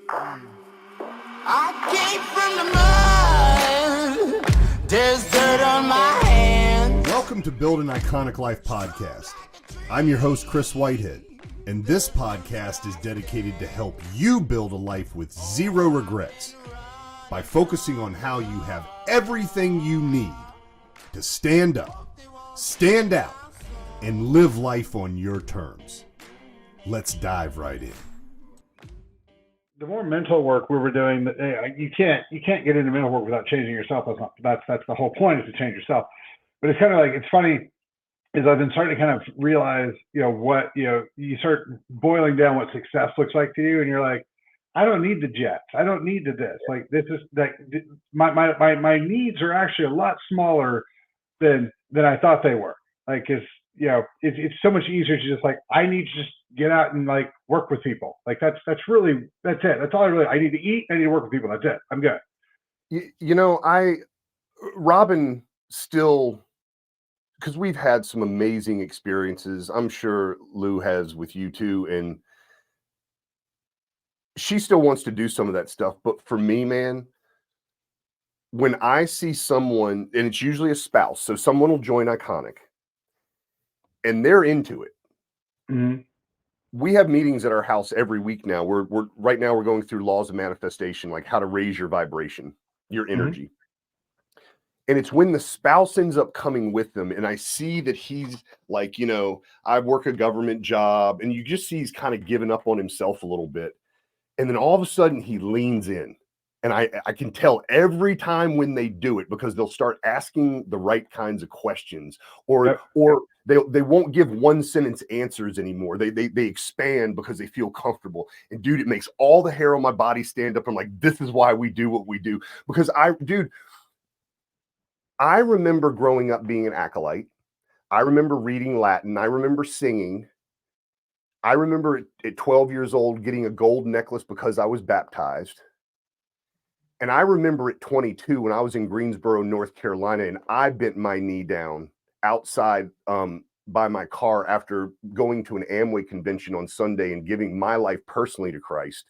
I came from the mud. There's dirt on my hands. Welcome to Build an Iconic Life podcast. I'm your host, Chris Whitehead, and this podcast is dedicated to help you build a life with zero regrets by focusing on how you have everything you need to stand up, stand out, and live life on your terms. Let's dive right in. The more mental work we were doing, you can't get into mental work without changing yourself. That's the whole point, is to change yourself. But it's kind of like, it's funny, is I've been starting to kind of realize, you start boiling down what success looks like to you, and you're like, I don't need the jets. I don't need this. Like, this is like my needs are actually a lot smaller than I thought they were. Like, it's so much easier to just like, I need to just get out and like work with people. Like that's it. That's all I need to eat. I need to work with people. That's it. I'm good. Robin still, because we've had some amazing experiences. I'm sure Lou has with you too. And she still wants to do some of that stuff. But for me, man, when I see someone, and it's usually a spouse, so someone will join Iconic and they're into it. Mm-hmm. We have meetings at our house every week now. We're right now we're going through laws of manifestation, like how to raise your vibration, your energy. Mm-hmm. And it's when the spouse ends up coming with them, and I see that he's like, I work a government job, and you just see he's kind of giving up on himself a little bit. And then all of a sudden he leans in. And I can tell every time when they do it, because they'll start asking the right kinds of questions, or they won't give one sentence answers anymore. They expand because they feel comfortable. And dude, it makes all the hair on my body stand up. I'm like, this is why we do what we do. Because I remember growing up being an acolyte. I remember reading Latin. I remember singing. I remember at 12 years old getting a gold necklace because I was baptized. And I remember at 22 when I was in Greensboro, North Carolina, and I bent my knee down outside by my car after going to an Amway convention on Sunday and giving my life personally to Christ,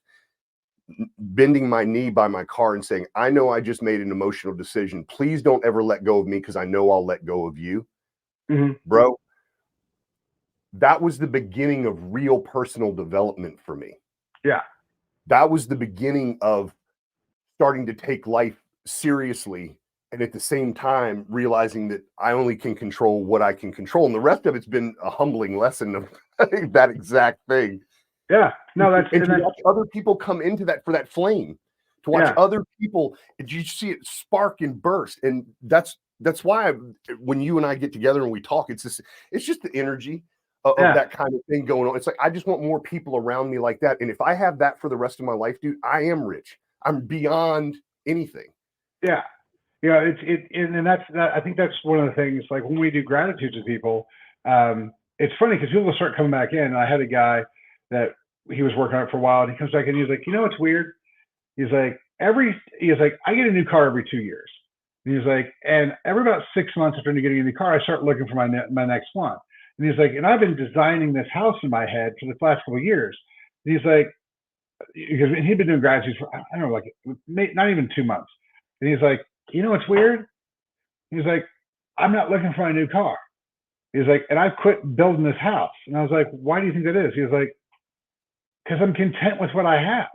bending my knee by my car and saying, I know I just made an emotional decision. Please don't ever let go of me, because I know I'll let go of you. Mm-hmm. Bro, that was the beginning of real personal development for me. Yeah. That was the beginning of starting to take life seriously, and at the same time realizing that I only can control what I can control, and the rest of it's been a humbling lesson of that exact thing. Yeah, no, to watch other people come into that, for that flame, to watch other people, and you see it spark and burst, and that's why when you and I get together and we talk, it's just the energy of that kind of thing going on. It's like, I just want more people around me like that, and if I have that for the rest of my life, dude, I am rich. I'm beyond anything. Yeah. And I think that's one of the things, like when we do gratitude to people, it's funny because people start coming back in. And I had a guy that he was working on it for a while, and he comes back and he's like, what's weird? He's like, I get a new car every 2 years. And he's like, and every about 6 months after getting a new car, I start looking for my next one. And he's like, and I've been designing this house in my head for the last couple of years. And he's like, because he'd been doing gratitude for, I don't know, like not even 2 months. And he's like, what's weird? He's like, I'm not looking for a new car. He's like, and I've quit building this house. And I was like, why do you think that is? He was like, because I'm content with what I have.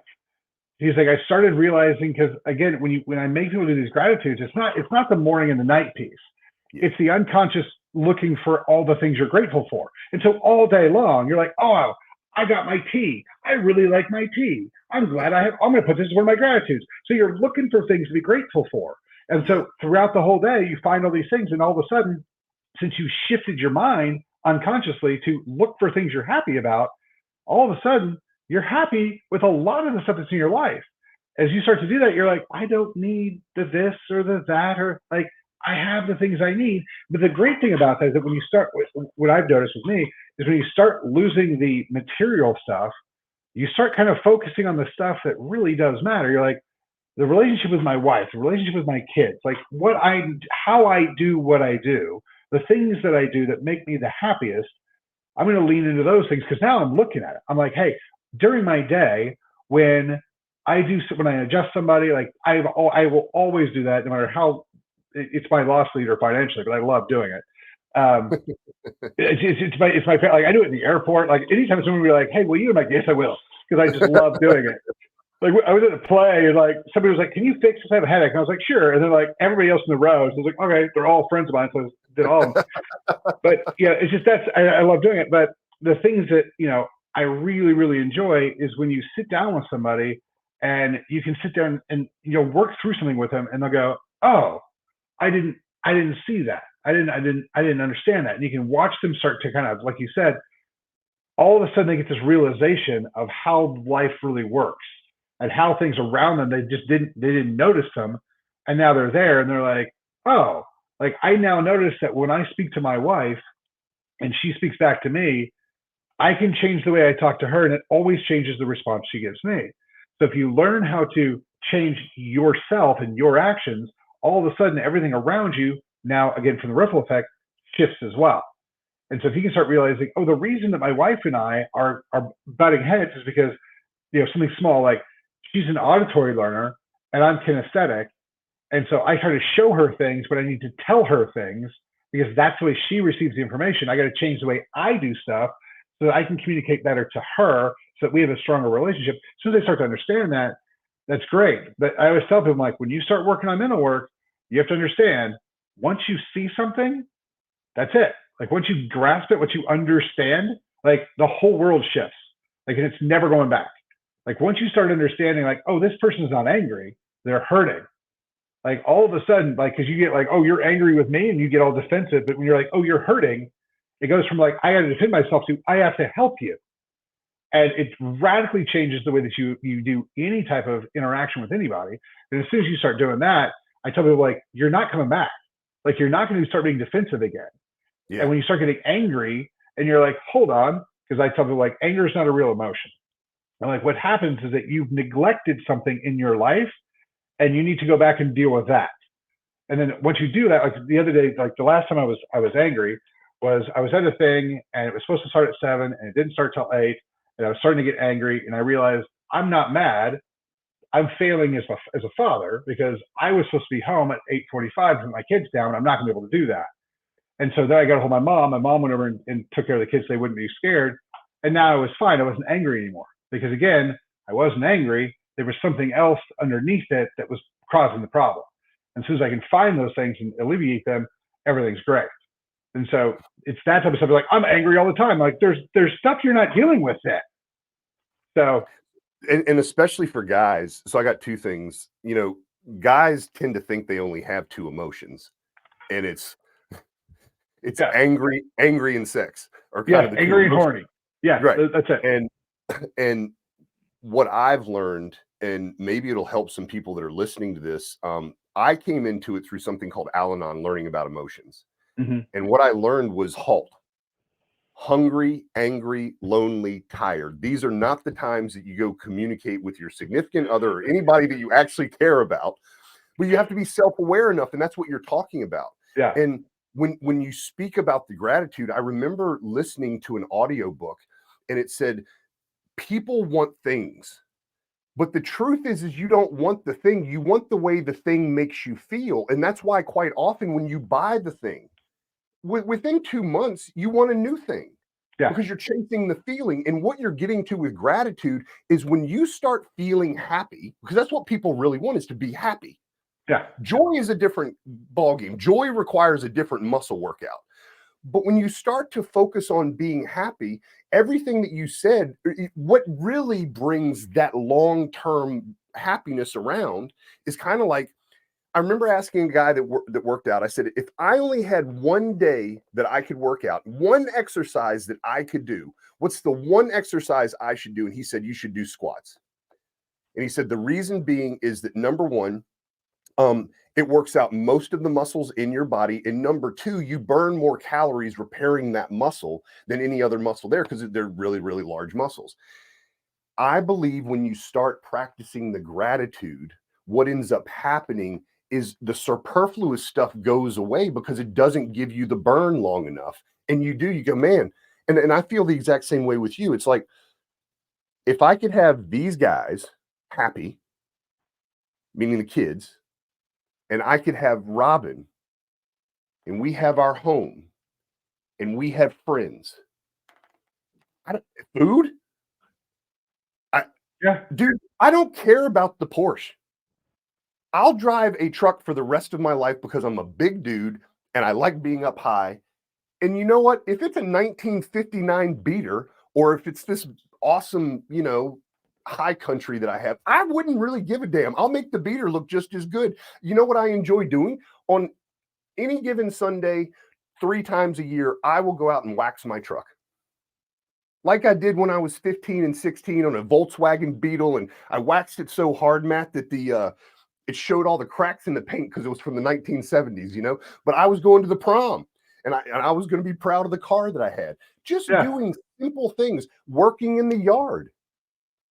He's like, I started realizing, because again, when I make people do these gratitudes, it's not the morning and the night piece. Yeah. It's the unconscious looking for all the things you're grateful for. And so all day long, you're like, oh, I got my tea. I really like my tea. I'm glad I'm going to put this as one of my gratitudes. So you're looking for things to be grateful for. And so throughout the whole day, you find all these things. And all of a sudden, since you shifted your mind unconsciously to look for things you're happy about, all of a sudden, you're happy with a lot of the stuff that's in your life. As you start to do that, you're like, I don't need the this or the that, or like, I have the things I need. But the great thing about that is that when you start with, what I've noticed with me is when you start losing the material stuff, you start kind of focusing on the stuff that really does matter. You're like, the relationship with my wife, the relationship with my kids, like how I do what I do, the things that I do that make me the happiest, I'm going to lean into those things, because now I'm looking at it. I'm like, hey, during my day, when I do when I adjust somebody, like I will always do that, no matter how it's my loss leader financially, but I love doing it. It's my like I do it in the airport. Like anytime someone will be like, "Hey, will you?" I'm like, "Yes, I will," because I just love doing it. Like I was at a play, and like somebody was like, "Can you fix this? I have a headache." And I was like, "Sure." And then like everybody else in the row, so I was like, "Okay," they're all friends of mine, so I did all of them. But yeah, it's just I love doing it. But the things that I really really enjoy is when you sit down with somebody and you can sit there and work through something with them, and they'll go, "Oh, I didn't see that. I didn't understand that." And you can watch them start to kind of, like you said, all of a sudden they get this realization of how life really works and how things around them they didn't notice them, and now they're there and they're like, oh, like I now notice that when I speak to my wife and she speaks back to me, I can change the way I talk to her, and it always changes the response she gives me. So if you learn how to change yourself and your actions, all of a sudden everything around you now, again, from the ripple effect, shifts as well. And so if you can start realizing, oh, the reason that my wife and I are butting heads is because something small, like she's an auditory learner and I'm kinesthetic, and so I try to show her things, but I need to tell her things because that's the way she receives the information. I got to change the way I do stuff so that I can communicate better to her, so that we have a stronger relationship. As soon as they start to understand that, that's great. But I always tell people, like, when you start working on mental work, you have to understand, once you see something, that's it. Like once you grasp it, once you understand, like the whole world shifts. Like, and it's never going back. Like once you start understanding, like, oh, this person's not angry, they're hurting. Like all of a sudden, like, because you get like, oh, you're angry with me, and you get all defensive. But when you're like, oh, you're hurting, it goes from like, I got to defend myself to I have to help you. And it radically changes the way that you do any type of interaction with anybody. And as soon as you start doing that, I tell people, like, you're not coming back. Like, you're not going to start being defensive again. Yeah. And when you start getting angry and you're like, hold on, because I tell people, like, anger is not a real emotion. And like, what happens is that you've neglected something in your life and you need to go back and deal with that. And then once you do that, like the other day, like the last time I was angry was I was at a thing and it was supposed to start at 7 and it didn't start till 8. And I was starting to get angry, and I realized I'm not mad. I'm failing as a father because I was supposed to be home at 8:45 to put my kids down. And I'm not going to be able to do that. And so then I got a hold of my mom. My mom went over and took care of the kids so they wouldn't be scared. And now I was fine. I wasn't angry anymore because, again, I wasn't angry. There was something else underneath it that was causing the problem. And as soon as I can find those things and alleviate them, everything's great. And so it's that type of stuff. Like, I'm angry all the time. Like, there's stuff you're not dealing with yet. So, and especially for guys. So I got two things. Guys tend to think they only have two emotions, and it's angry and sex, or kind of the angry and horny. Yeah, right. That's it. And what I've learned, and maybe it'll help some people that are listening to this. I came into it through something called Al-Anon, learning about emotions, and what I learned was HALT. Hungry, angry, lonely, tired. These are not the times that you go communicate with your significant other or anybody that you actually care about, but you have to be self-aware enough, and that's what you're talking about. Yeah. And when you speak about the gratitude, I remember listening to an audiobook, and it said, people want things, but the truth is you don't want the thing. You want the way the thing makes you feel. And that's why quite often when you buy the thing, within 2 months, you want a new thing. Yeah. Because you're chasing the feeling. And what you're getting to with gratitude is when you start feeling happy, because that's what people really want, is to be happy. Yeah. Joy is a different ballgame. Joy requires a different muscle workout. But when you start to focus on being happy, everything that you said, what really brings that long-term happiness around is kind of like, I remember asking a guy that worked out, I said, if I only had one day that I could work out, one exercise that I could do, what's the one exercise I should do? And he said, you should do squats. And he said, the reason being is that, number one, it works out most of the muscles in your body. And number two, you burn more calories repairing that muscle than any other muscle there because they're really, really large muscles. I believe when you start practicing the gratitude, what ends up happening is the superfluous stuff goes away because it doesn't give you the burn long enough. And you go, man, and I feel the exact same way with you. It's like, if I could have these guys happy, meaning the kids, and I could have Robin, and we have our home, and we have friends. Food? Dude, I don't care about the Porsche. I'll drive a truck for the rest of my life because I'm a big dude and I like being up high. And you know what? If it's a 1959 beater, or if it's this awesome, high country that I have, I wouldn't really give a damn. I'll make the beater look just as good. You know what I enjoy doing? On any given Sunday, 3 times a year, I will go out and wax my truck. Like I did when I was 15 and 16 on a Volkswagen Beetle, and I waxed it so hard, Matt, that it showed all the cracks in the paint because it was from the 1970s, But I was going to the prom, and I was going to be proud of the car that I had. Just doing simple things, working in the yard.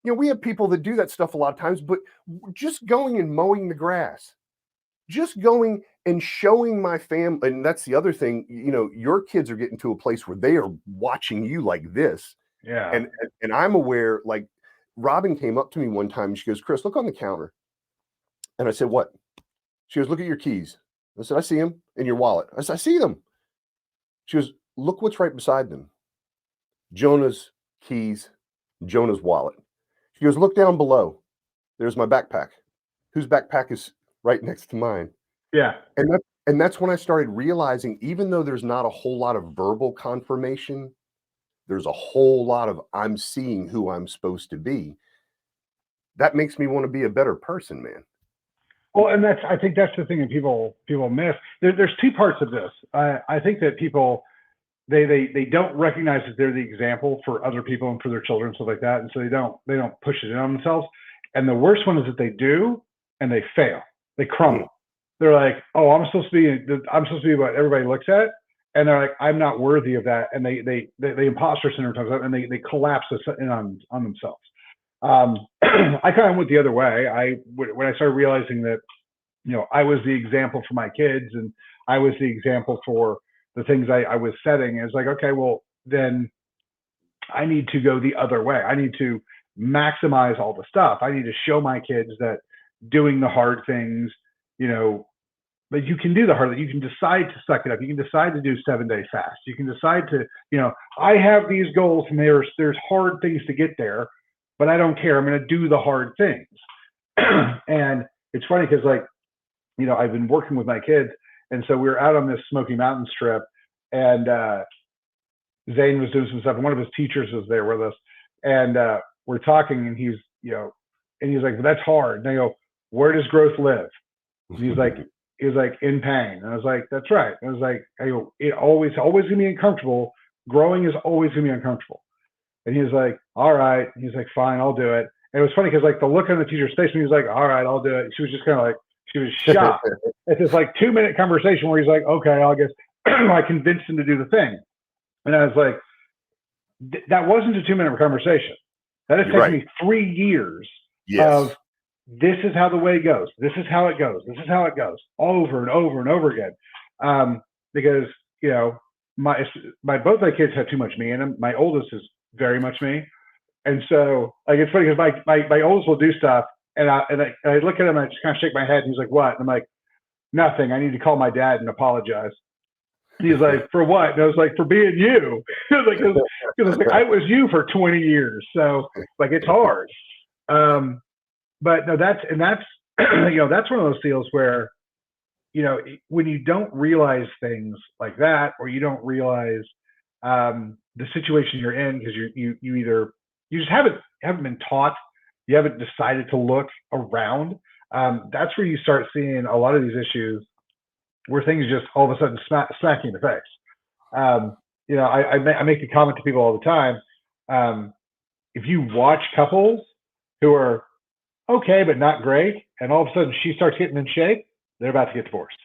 We have people that do that stuff a lot of times, but just going and mowing the grass, just going and showing my family. And that's the other thing, your kids are getting to a place where they are watching you like this. Yeah. And I'm aware, like Robin came up to me one time and she goes, "Chris, look on the counter." And I said, "What?" She goes, "Look at your keys." I said, "I see them in your wallet." I said, "I see them." She goes, "Look what's right beside them. Jonah's keys, Jonah's wallet." She goes, "Look down below. There's my backpack. Whose backpack is right next to mine?" Yeah. And that's when I started realizing, even though there's not a whole lot of verbal confirmation, there's a whole lot of I'm seeing who I'm supposed to be. That makes me want to be a better person, man. Well, and I think that's the thing that people miss. There's 2 parts of this. I think that people, they don't recognize that they're the example for other people and for their children, stuff like that. And so they don't push it in on themselves. And the worst one is that they do, and they fail. They crumble. They're like, "Oh, I'm supposed to be what everybody looks at." And they're like, "I'm not worthy of that." And they imposter syndrome comes up, and they collapse in on themselves. I kind of went the other way. When I started realizing that, I was the example for my kids, and I was the example for the things I was setting. It's like, okay, well, then I need to go the other way. I need to maximize all the stuff. I need to show my kids that doing the hard things, that you can do the hard. You can decide to suck it up. You can decide to do 7-day fast. You can decide to, I have these goals, and there's hard things to get there, but I don't care. I'm going to do the hard things. And it's funny because, like, I've been working with my kids, and so we were out on this Smoky Mountains trip, and Zane was doing some stuff, and one of his teachers was there with us, and we're talking, and he's like, "Well, that's hard." And I go, "Where does growth live?" And he's like, "In pain." And I was like, "That's right." And I go, "It always gonna be uncomfortable. Growing is always gonna be uncomfortable." And he was like, "All right." And he's like, "Fine, I'll do it." And it was funny because, like, the look on the teacher's face when he was like, "All right, I'll do it," she was just kind of like, she was shocked. It's this like 2-minute conversation where he's like, "Okay, I'll guess." I convinced him to do the thing. And I was like, that wasn't a 2-minute conversation. That has taken me 3 years of, this is how the way goes. This is how it goes. This is how it goes, over and over and over again. Because, both my kids have too much me in them. My oldest is very much me. And so, like, it's funny because my oldest will do stuff, and I look at him and I just kind of shake my head, and he's like, "What?" And I'm like, "Nothing. I need to call my dad and apologize." And he's like, "For what?" And I was like, "For being you." Because I was you for 20 years. So, like, it's hard. But no, that's that's one of those deals where, when you don't realize things like that, or you don't realize the situation you're in, because you just haven't been taught, you haven't decided to look around. That's where you start seeing a lot of these issues where things just all of a sudden smack you in the face. I make the comment to people all the time. If you watch couples who are okay but not great, and all of a sudden she starts getting in shape, they're about to get divorced.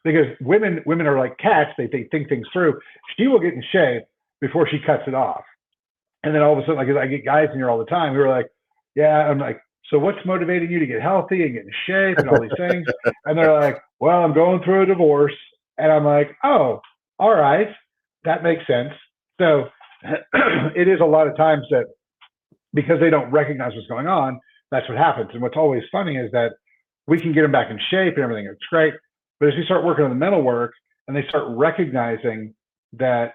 Because women are like cats. They think things through. She will get in shape before she cuts it off. And then all of a sudden, like, I get guys in here all the time who are like, "Yeah," I'm like, "So what's motivating you to get healthy and get in shape and all these things?" And they're like, "Well, I'm going through a divorce." And I'm like, "Oh, all right. That makes sense." So it is a lot of times that, because they don't recognize what's going on, that's what happens. And what's always funny is that we can get them back in shape and everything. It's great. But as we start working on the mental work and they start recognizing that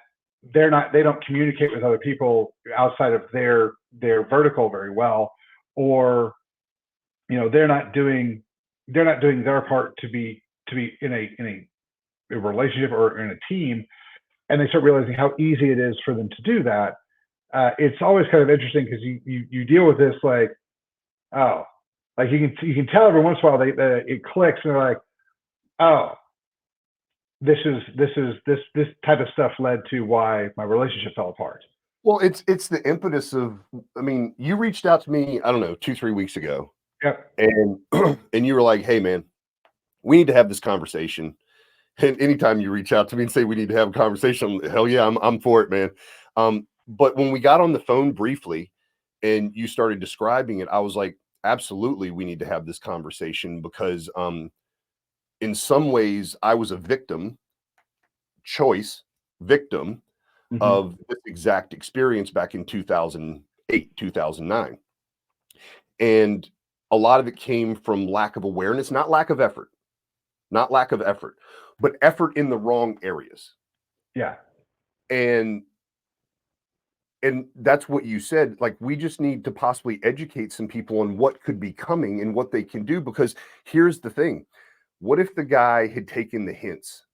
they don't communicate with other people outside of their vertical very well, or, they're not doing their part to be in a relationship or in a team, and they start realizing how easy it is for them to do that. It's always kind of interesting because you deal with this like, oh, like you can tell every once in a while it clicks and they're like, oh, this type of stuff led to why my relationship fell apart. Well, it's the impetus of, I mean, you reached out to me, I don't know, 2-3 weeks ago. Yep. And and you were like, hey man, we need to have this conversation. And anytime you reach out to me and say we need to have a conversation, hell yeah, I'm for it, man. But when we got on the phone briefly and you started describing it, I was like, absolutely, we need to have this conversation because in some ways I was a victim of this exact experience back in 2008, 2009. And a lot of it came from lack of awareness, not lack of effort, but effort in the wrong areas. Yeah. And that's what you said. Like, we just need to possibly educate some people on what could be coming and what they can do. Because here's the thing. What if the guy had taken the hints?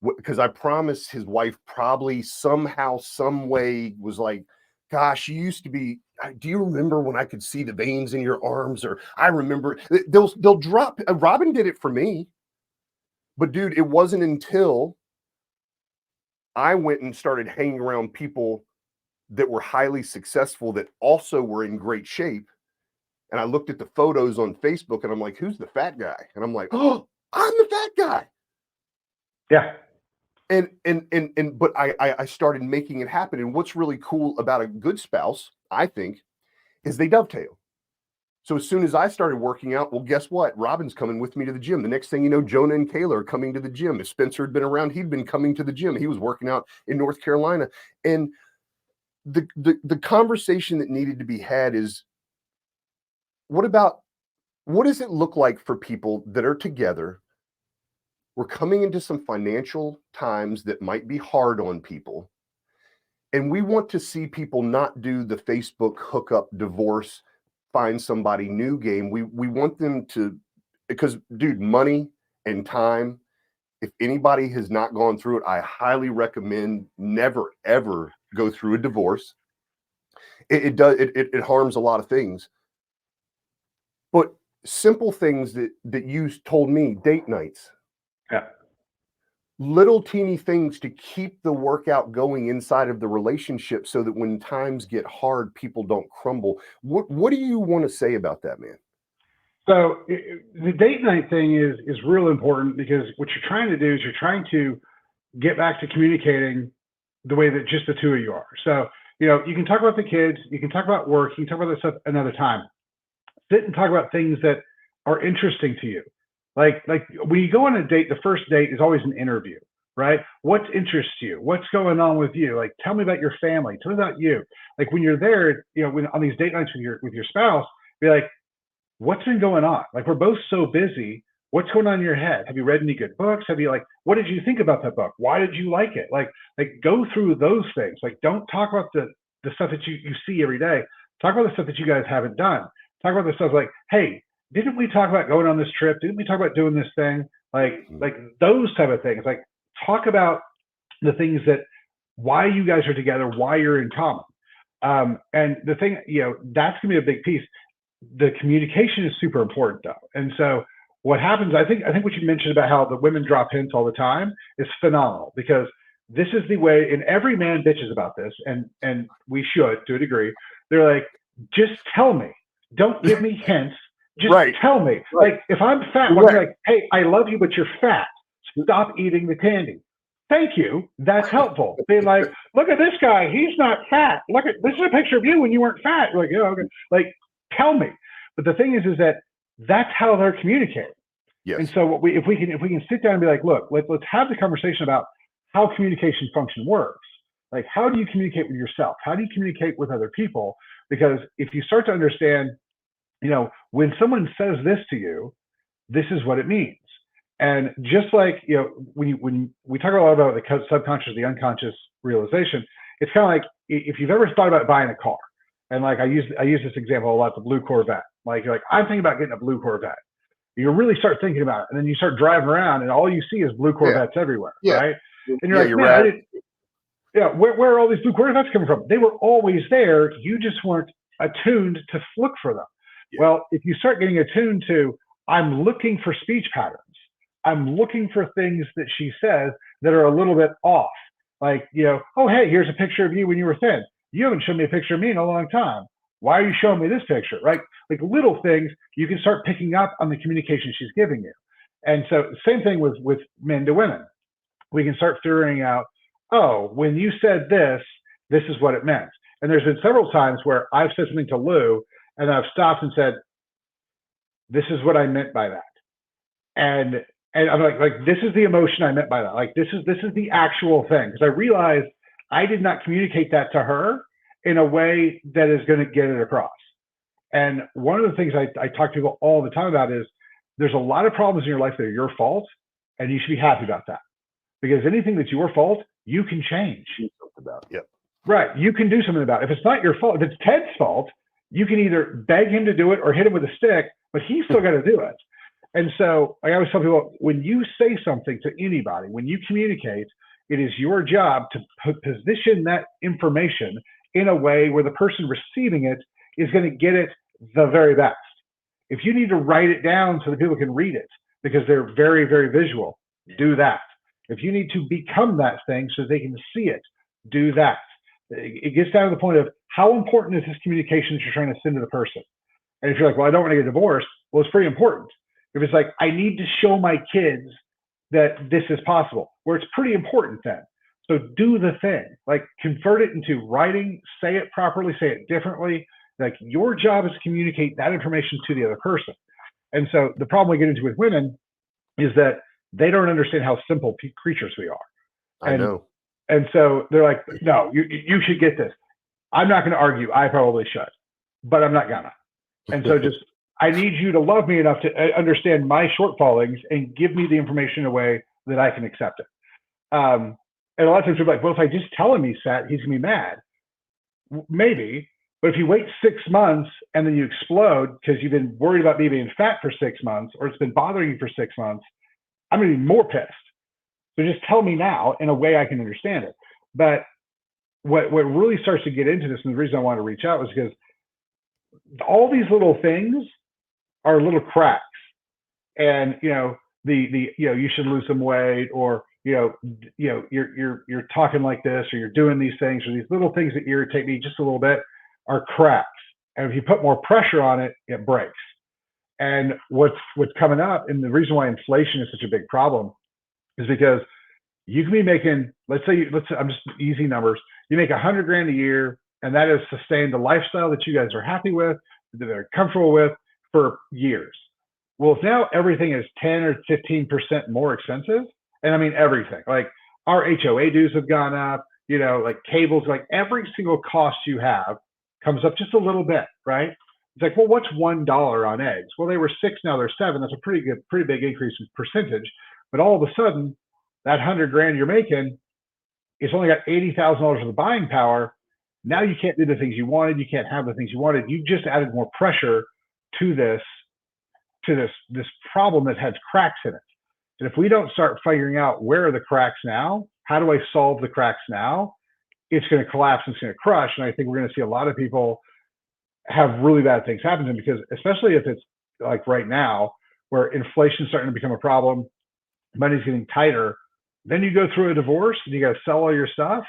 Because I promise his wife probably somehow, some way was like, gosh, you used to be, do you remember when I could see the veins in your arms? Or I remember, they'll drop, Robin did it for me. But dude, it wasn't until I went and started hanging around people that were highly successful that also were in great shape. And I looked at the photos on Facebook and I'm like, who's the fat guy? And I'm like, oh, I'm the fat guy. Yeah. But I started making it happen. And what's really cool about a good spouse, I think, is they dovetail. So as soon as I started working out, well, guess what? Robin's coming with me to the gym. The next thing you know, Jonah and Kayla are coming to the gym. If Spencer had been around, he'd been coming to the gym. He was working out in North Carolina. And the conversation that needed to be had is, what does it look like for people that are together? We're coming into some financial times that might be hard on people. And we want to see people not do the Facebook hookup, divorce, find somebody new game. We want them to, because dude, money and time, if anybody has not gone through it, I highly recommend never, ever go through a divorce. It harms a lot of things. But simple things that you told me, date nights. Yeah. Little teeny things to keep the workout going inside of the relationship so that when times get hard, people don't crumble. What do you want to say about that, man? So the date night thing is real important, because what you're trying to do is you're trying to get back to communicating the way that just the two of you are. So, you can talk about the kids, you can talk about work, you can talk about this stuff another time. Sit and talk about things that are interesting to you. Like when you go on a date, the first date is always an interview, right? What interests you? What's going on with you? Like, tell me about your family. Tell me about you. Like, when you're there, when on these date nights with your spouse, be like, what's been going on? Like, we're both so busy. What's going on in your head? Have you read any good books? What did you think about that book? Why did you like it? Like go through those things. Like, don't talk about the stuff that you see every day. Talk about the stuff that you guys haven't done. Talk about the stuff like, hey, didn't we talk about going on this trip? Didn't we talk about doing this thing? Like those type of things. Like, talk about the things that, why you guys are together, why you're in common. And the thing, that's gonna be a big piece. The communication is super important though. And so what happens, I think what you mentioned about how the women drop hints all the time is phenomenal, because this is the way, and every man bitches about this, and we should to a degree. They're like, just tell me. Don't give me hints. Just tell me. Right. Like, if I'm fat, I'm like, hey, I love you, but you're fat. Stop eating the candy. Thank you. That's helpful. Being like, look at this guy. He's not fat. Look at, this is a picture of you when you weren't fat. You're like, yeah, okay. Like, tell me. But the thing is that that's how they're communicating. Yes. And so if we can sit down and be like, look, let's have the conversation about how communication function works. Like, how do you communicate with yourself? How do you communicate with other people? Because if you start to understand when someone says this to you, this is what it means. And just like, when we talk a lot about the subconscious, the unconscious realization, it's kind of like if you've ever thought about buying a car, and like I use this example a lot, the blue Corvette. Like you're like, I'm thinking about getting a blue Corvette. You really start thinking about it, and then you start driving around, and all you see is blue Corvettes everywhere, right? And you're like, man, where are all these blue Corvettes coming from? They were always there. You just weren't attuned to look for them. Yeah. Well, if you start getting attuned to, I'm looking for speech patterns. I'm looking for things that she says that are a little bit off. Like, oh, hey, here's a picture of you when you were thin. You haven't shown me a picture of me in a long time. Why are you showing me this picture, right? Like little things, you can start picking up on the communication she's giving you. And so same thing with men to women. We can start figuring out, oh, when you said this is what it meant. And there's been several times where I've said something to Lou, and I've stopped and said, this is what I meant by that. And I'm like, this is the emotion I meant by that. Like, this is the actual thing. Because I realized I did not communicate that to her in a way that is going to get it across. And one of the things I talk to people all the time about is there's a lot of problems in your life that are your fault, and you should be happy about that. Because anything that's your fault, you can change. Yep. Right. You can do something about it. If it's not your fault, if it's Ted's fault, you can either beg him to do it or hit him with a stick, but he's still got to do it. And so I always tell people, when you say something to anybody, when you communicate, it is your job to position that information in a way where the person receiving it is going to get it the very best. If you need to write it down so that people can read it because they're very, very visual, do that. If you need to become that thing so they can see it, do that. It gets down to the point of how important is this communication that you're trying to send to the person? And if you're like, well, I don't want to get divorced, well, it's pretty important. If it's like, I need to show my kids that this is possible, where it's pretty important then. So do the thing, like convert it into writing, say it properly, say it differently. Like your job is to communicate that information to the other person. And so the problem we get into with women is that they don't understand how simple creatures we are. I know. And so they're like, no, you should get this. I'm not going to argue. I probably should, but I'm not gonna. And so just, I need you to love me enough to understand my shortfallings and give me the information in a way that I can accept it. And a lot of times people are like, well, if I just tell him he's fat, he's gonna be mad. Maybe, but if you wait 6 months and then you explode because you've been worried about me being fat for 6 months, or it's been bothering you for 6 months, I'm gonna be more pissed. So just tell me now in a way I can understand it. But what really starts to get into this, and the reason I wanted to reach out was because all these little things are little cracks. And you should lose some weight, or you're talking like this, or you're doing these things, or these little things that irritate me just a little bit are cracks. And if you put more pressure on it, it breaks. And what's coming up, and the reason why inflation is such a big problem is because you can be making, let's say I'm just easy numbers. You make $100,000 a year, and that has sustained the lifestyle that you guys are happy with, that they're comfortable with for years. Well, if now everything is 10 or 15% more expensive, and I mean everything, like our HOA dues have gone up, like cables, like every single cost you have comes up just a little bit, right? It's like, well, what's $1 on eggs? Well, they were 6, now they're 7. That's a pretty big increase in percentage. But all of a sudden, that $100,000 you're making, it's only got $80,000 of the buying power. Now you can't do the things you wanted. You can't have the things you wanted. You just added more pressure to this problem that has cracks in it. And if we don't start figuring out where are the cracks now, how do I solve the cracks now, it's going to collapse and it's going to crush. And I think we're going to see a lot of people have really bad things happen to them, because especially if it's like right now where inflation's starting to become a problem, money's getting tighter, then you go through a divorce and you got to sell all your stuff.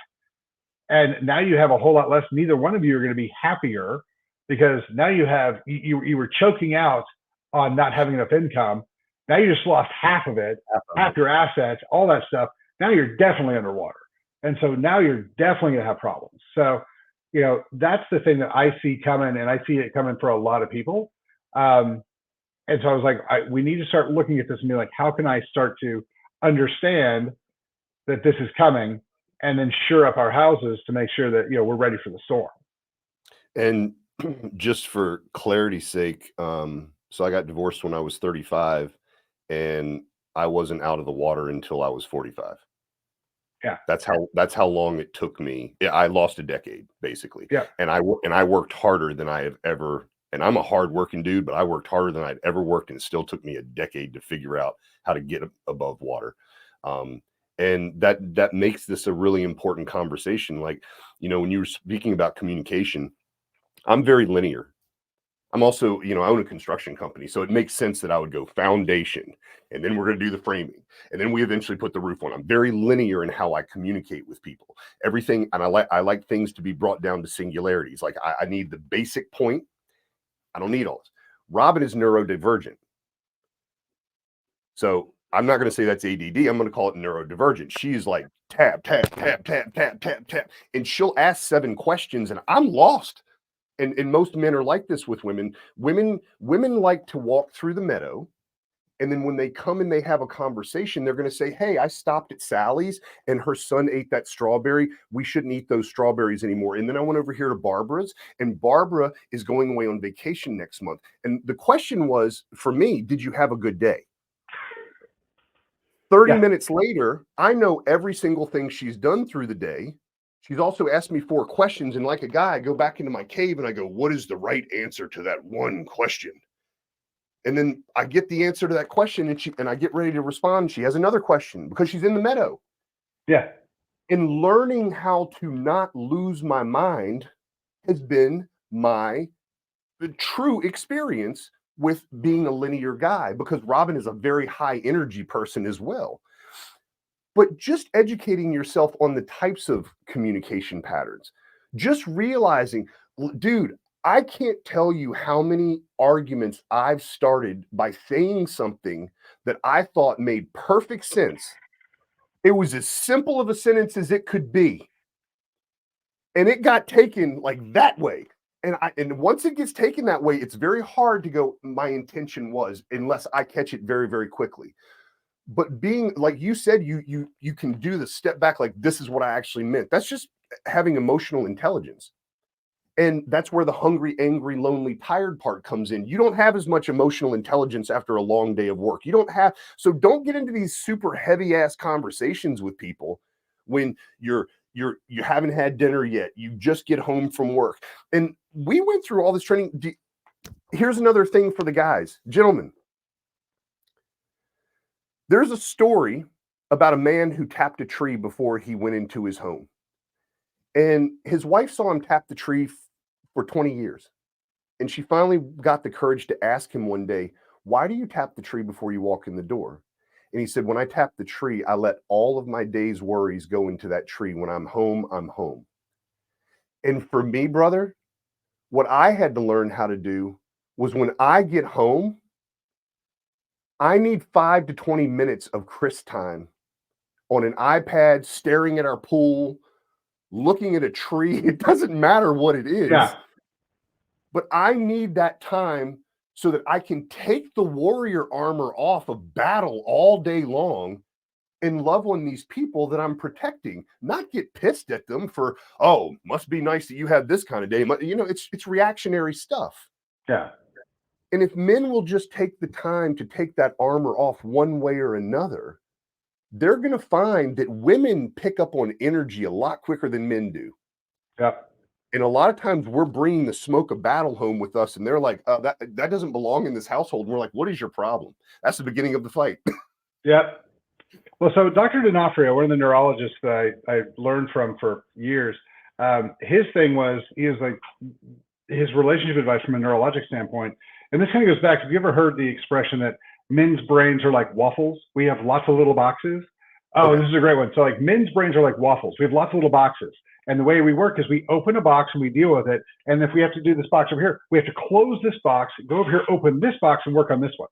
And now you have a whole lot less. Neither one of you are going to be happier, because now you were choking out on not having enough income. Now you just lost half of it, half your assets, all that stuff. Now you're definitely underwater. And so now you're definitely going to have problems. So, that's the thing that I see coming, and I see it coming for a lot of people. And so I was like, we need to start looking at this and be like, how can I start to understand that this is coming, and then shore up our houses to make sure that, we're ready for the storm. And just for clarity's sake, so I got divorced when I was 35, and I wasn't out of the water until I was 45. Yeah. That's how long it took me. Yeah, I lost a decade basically. Yeah. And I worked harder than I have ever. And I'm a hardworking dude, but I worked harder than I'd ever worked, and it still took me a decade to figure out how to get above water. And that makes this a really important conversation. Like, when you were speaking about communication, I'm very linear. I'm also, I own a construction company, so it makes sense that I would go foundation, and then we're going to do the framing, and then we eventually put the roof on. I'm very linear in how I communicate with people. Everything, and I like things to be brought down to singularities. Like I need the basic point. I don't need all this. Robin is neurodivergent, so I'm not going to say that's ADD. I'm going to call it neurodivergent. She's like tap tap tap tap tap tap tap, and she'll ask 7 questions, and I'm lost. And most men are like this with women. Women like to walk through the meadow, and then when they come and they have a conversation, they're going to say, "Hey, I stopped at Sally's and her son ate that strawberry. We shouldn't eat those strawberries anymore." And then I went over here to Barbara's, and Barbara is going away on vacation next month. And the question was, for me, did you have a good day? 30 minutes later, I know every single thing she's done through the day. She's also asked me 4 questions, and like a guy, I go back into my cave and I go, what is the right answer to that one question? And then I get the answer to that question, and I get ready to respond. She has another question because she's in the meadow. Yeah. And learning how to not lose my mind has been the true experience with being a linear guy, because Robin is a very high energy person as well. But just educating yourself on the types of communication patterns, just realizing, dude, I can't tell you how many arguments I've started by saying something that I thought made perfect sense. It was as simple of a sentence as it could be, and it got taken like that way. And once it gets taken that way, it's very hard to go, my intention was, unless I catch it very, very quickly. But being, like you said, you can do the step back, like, this is what I actually meant. That's just having emotional intelligence. And that's where the hungry, angry, lonely, tired part comes in. You don't have as much emotional intelligence after a long day of work. So don't get into these super heavy ass conversations with people when you haven't had dinner yet. You just get home from work. And we went through all this training. Here's another thing for the guys, gentlemen. There's a story about a man who tapped a tree before he went into his home. And his wife saw him tap the tree for 20 years. And she finally got the courage to ask him one day, why do you tap the tree before you walk in the door? And he said, when I tap the tree, I let all of my day's worries go into that tree. When I'm home, I'm home. And for me, brother, what I had to learn how to do was, when I get home, I need 5 to 20 minutes of Chris time on an iPad, staring at our pool, looking at a tree. It doesn't matter what it is. Yeah. But I need that time so that I can take the warrior armor off of battle all day long and love on these people that I'm protecting, not get pissed at them for, oh, must be nice that you have this kind of day. It's reactionary stuff. Yeah. And if men will just take the time to take that armor off one way or another, they're going to find that women pick up on energy a lot quicker than men do. Yep. And a lot of times we're bringing the smoke of battle home with us, and they're like, that doesn't belong in this household. And we're like, what is your problem? That's the beginning of the fight. Yep. Well, so Dr. D'Onofrio, one of the neurologists that I learned from for years, his thing was, his relationship advice from a neurologic standpoint. And this kind of goes back, have you ever heard the expression that men's brains are like waffles? We have lots of little boxes. Oh, okay. This is a great one. So like, men's brains are like waffles. We have lots of little boxes. And the way we work is we open a box and we deal with it. And if we have to do this box over here, we have to close this box, go over here, open this box, and work on this one.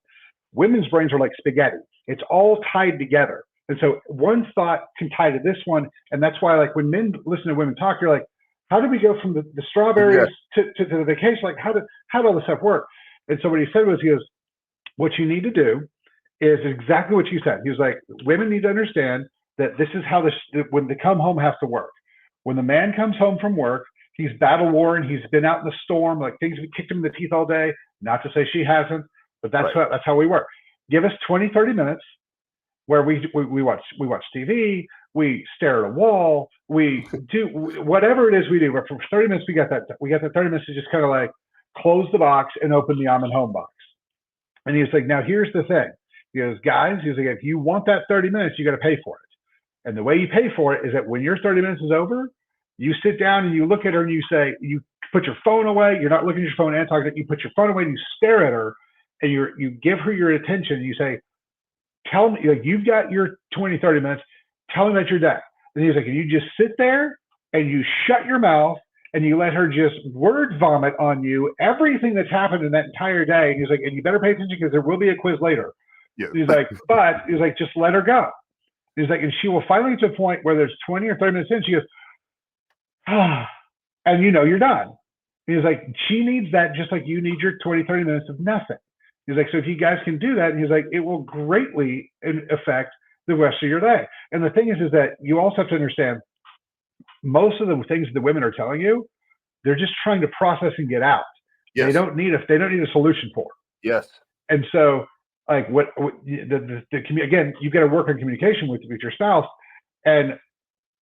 Women's brains are like spaghetti. It's all tied together. And so one thought can tie to this one. And that's why, like, when men listen to women talk, you're like, how did we go from the strawberries to the vacation? Like, how did all this stuff work? And so what he said was, he goes, what you need to do is exactly what you said. He was like, women need to understand that this is how when they come home has to work. When the man comes home from work, he's battle worn. He's been out in the storm, like things we kicked him in the teeth all day. Not to say she hasn't, but that's how we work. Give us 20, 30 minutes where we watch TV, we stare at a wall, we do whatever it is we do. But for 30 minutes, we got that 30 minutes to just kind of like close the box and open the I'm at home box. And he's like, now here's the thing. He goes, guys, he's like, if you want that 30 minutes, you got to pay for it. And the way you pay for it is that when your 30 minutes is over, you sit down and you look at her and you say, you put your phone away. You're not looking at your phone and talking. You put your phone away and you stare at her and you give her your attention. And you say, tell me, like, you've got your 20, 30 minutes. Tell me about your day. And he's like, and you just sit there and you shut your mouth and you let her just word vomit on you everything that's happened in that entire day. And he's like, and you better pay attention because there will be a quiz later. Yeah. He's like, but he's like, just let her go. He's like, and she will finally get to a point where there's 20 or 30 minutes in, she goes, ah, and you know you're done. He's like, she needs that just like you need your 20, 30 minutes of nothing. He's like, so if you guys can do that, and he's like, it will greatly affect the rest of your day. And the thing is that you also have to understand most of the things the women are telling you, they're just trying to process and get out. Yes. They don't need a solution for. Yes. And so, like, again, you got to work on communication with your spouse. And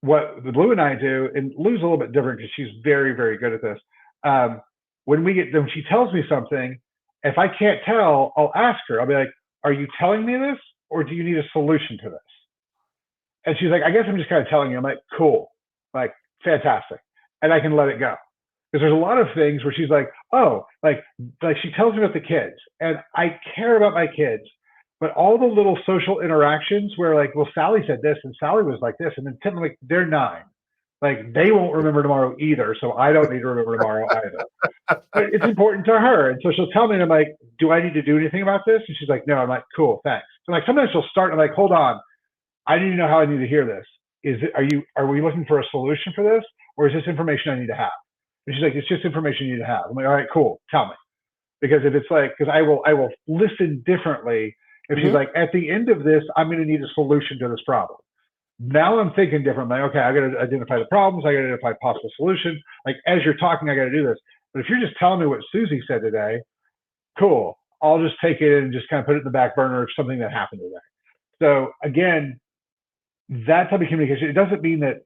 what Lou and I do, and Lou's a little bit different because she's very, very good at this. When she tells me something, if I can't tell, I'll ask her. I'll be like, are you telling me this or do you need a solution to this? And she's like, I guess I'm just kind of telling you. I'm like, cool, like, fantastic. And I can let it go. Because there's a lot of things where she's like, oh, like she tells me about the kids and I care about my kids, but all the little social interactions where like, well, Sally said this and Sally was like this. And then Tim, like, they're 9. Like, they won't remember tomorrow either. So I don't need to remember tomorrow either. But it's important to her. And so she'll tell me, and I'm like, do I need to do anything about this? And she's like, no. I'm like, cool, thanks. So like, sometimes she'll start and like, hold on. I need to know how I need to hear this. Are we looking for a solution for this? Or is this information I need to have? And she's like, it's just information you need to have. I'm like, all right, cool. Tell me. Because if it's like, because I will listen differently. If she's like, at the end of this, I'm going to need a solution to this problem. Now I'm thinking different. I'm like, okay, I got to identify the problems. I got to identify possible solution. Like, as you're talking, I got to do this. But if you're just telling me what Susie said today, cool. I'll just take it and just kind of put it in the back burner of something that happened today. So again, that type of communication, it doesn't mean that,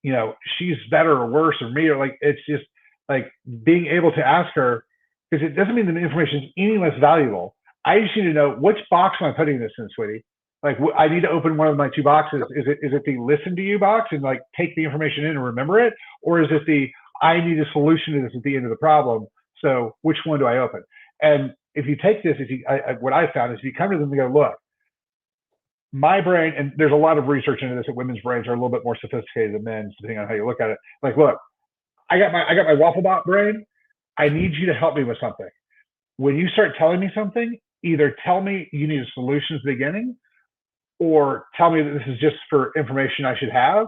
you know, she's better or worse or me, or like, it's just like being able to ask her, because it doesn't mean that the information is any less valuable. I just need to know, which box am I putting this in, sweetie? Like, I need to open one of my 2 boxes. Is it the listen to you box and like take the information in and remember it? Or is it the, I need a solution to this at the end of the problem. So which one do I open? And if you take this, what I found is if you come to them and go, look, my brain, and there's a lot of research into this, that women's brains are a little bit more sophisticated than men's, depending on how you look at it. Like, look, I got my waffle bot brain. I need you to help me with something. When you start telling me something, either tell me you need a solution at the beginning, or tell me that this is just for information I should have.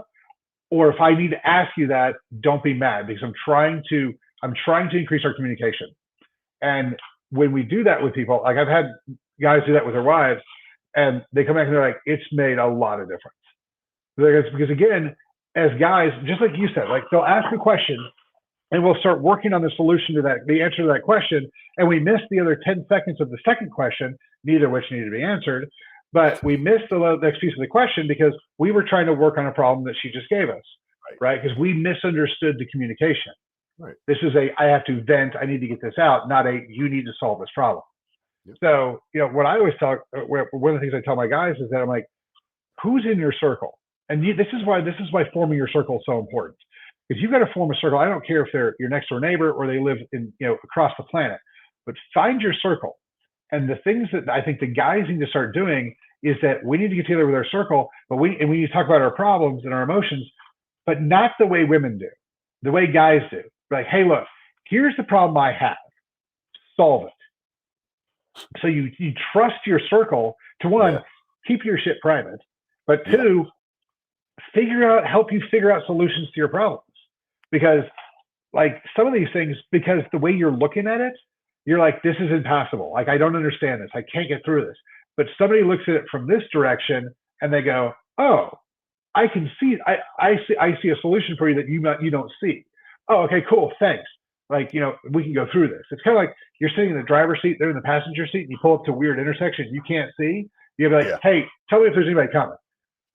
Or if I need to ask you that, don't be mad, because I'm trying to increase our communication. And when we do that with people, like I've had guys do that with their wives, and they come back and they're like, it's made a lot of difference. Because again, as guys, just like you said, like they'll ask a question and we'll start working on the solution to that, the answer to that question. And we miss the other 10 seconds of the second question, neither of which needed to be answered. But we missed the next piece of the question because we were trying to work on a problem that she just gave us, right? Because we misunderstood the communication. Right. This is I have to vent, I need to get this out, not you need to solve this problem. Yep. So, you know, what I always tell, one of the things I tell my guys is that I'm like, who's in your circle? And this is why forming your circle is so important. Because you've got to form a circle. I don't care if they're your next door neighbor or they live in, you know, across the planet, but find your circle. And the things that I think the guys need to start doing is that we need to get together with our circle, but we need to talk about our problems and our emotions, but not the way women do, the way guys do. Like, hey, look, here's the problem I have. Solve it. So you trust your circle to, one, keep your shit private, but two, help you figure out solutions to your problems. Because like some of these things, because the way you're looking at it, you're like, this is impassable. Like, I don't understand this. I can't get through this. But somebody looks at it from this direction and they go, oh, I can see, I see a solution for you that you don't see. oh, okay, cool, thanks. Like, we can go through this. It's kind of like you're sitting in the driver's seat, they're in the passenger seat, and you pull up to a weird intersection you can't see. You'll be like, Yeah. hey, tell me if there's anybody coming.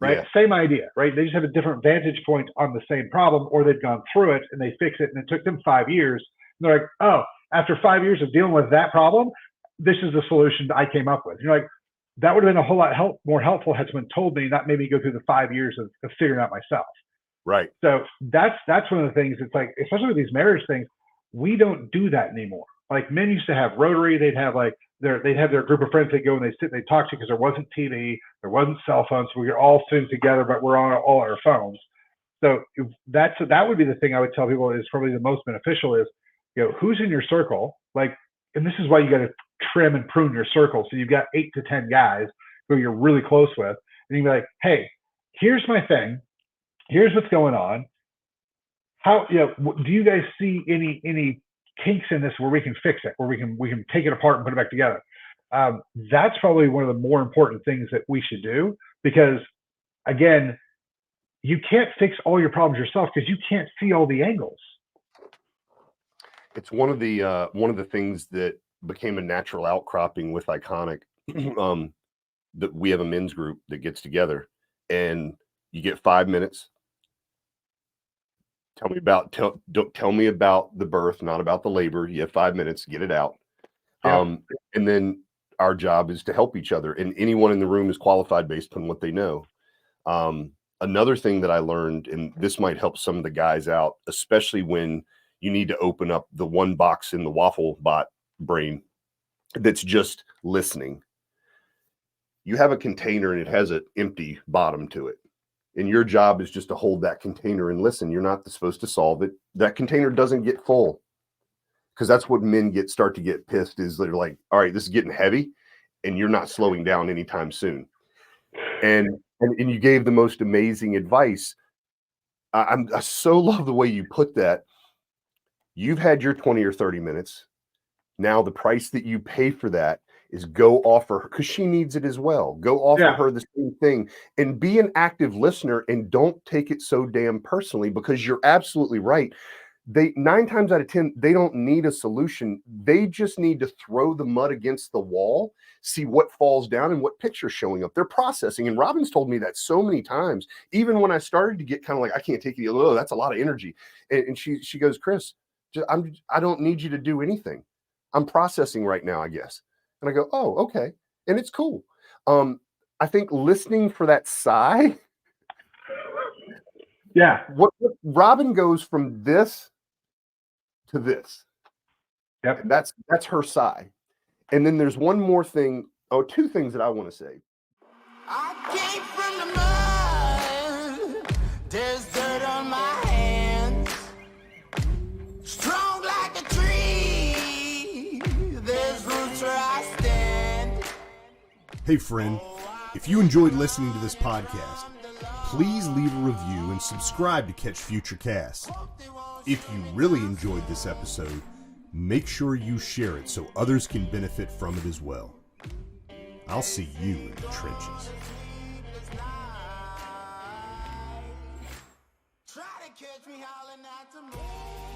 Right? Yeah. Same idea, right? They just have a different vantage point on the same problem, or they've gone through it and they fix it, and it took them 5 years. And they're like, oh, after 5 years of dealing with that problem, this is the solution I came up with. You're like, that would have been a whole lot more helpful had someone told me, not made me go through the 5 years of figuring out myself. Right. So that's one of the things. It's like, especially with these marriage things, we don't do that anymore. Like, men used to have Rotary. They'd have their group of friends. They go and they sit, they talk to, because there wasn't TV, there wasn't cell phones. So we were all sitting together, but we're on all our phones. So that would be the thing I would tell people is probably the most beneficial is, who's in your circle? Like, and this is why you got to trim and prune your circle. So you've got 8 to 10 guys who you're really close with, and you can be like, hey, here's my thing. Here's what's going on. How, do you guys see any kinks in this where we can fix it, where we can take it apart and put it back together? That's probably one of the more important things that we should do, because again, you can't fix all your problems yourself because you can't see all the angles. It's one of the things that became a natural outcropping with Iconic. That we have a men's group that gets together, and you get 5 minutes. Tell me about the birth, not about the labor. You have 5 minutes, get it out. Yeah. And then our job is to help each other, and anyone in the room is qualified based on what they know. Another thing that I learned, and this might help some of the guys out, especially when you need to open up the one box in the waffle bot brain that's just listening. You have a container and it has an empty bottom to it. And your job is just to hold that container and listen. You're not supposed to solve it. That container doesn't get full, because that's what men start to get pissed is they're like, all right, this is getting heavy and you're not slowing down anytime soon. And you gave the most amazing advice. I so love the way you put that. You've had your 20 or 30 minutes. Now the price that you pay for that is go offer her, because she needs it as well. Go offer her the same thing, and be an active listener, and don't take it so damn personally, because you're absolutely right. 9 times out of 10, they don't need a solution. They just need to throw the mud against the wall, see what falls down and what picture's showing up. They're processing. And Robin's told me that so many times, even when I started to get kind of like, I can't take it. Oh, that's a lot of energy. And she goes, Chris, I don't need you to do anything. I'm processing right now, I guess. And I go, oh, okay. And it's cool. I think listening for that sigh. Yeah. What Robin goes from this to this. Yep. That's her sigh. And then there's one more thing. Oh, 2 things that I want to say. I came from the mud. There's dirt on my hands. Strong like a tree. There's roots where I stand. Hey friend, if you enjoyed listening to this podcast, please leave a review and subscribe to catch future casts. If you really enjoyed this episode, make sure you share it so others can benefit from it as well. I'll see you in the trenches. Try to catch me howling at the moon.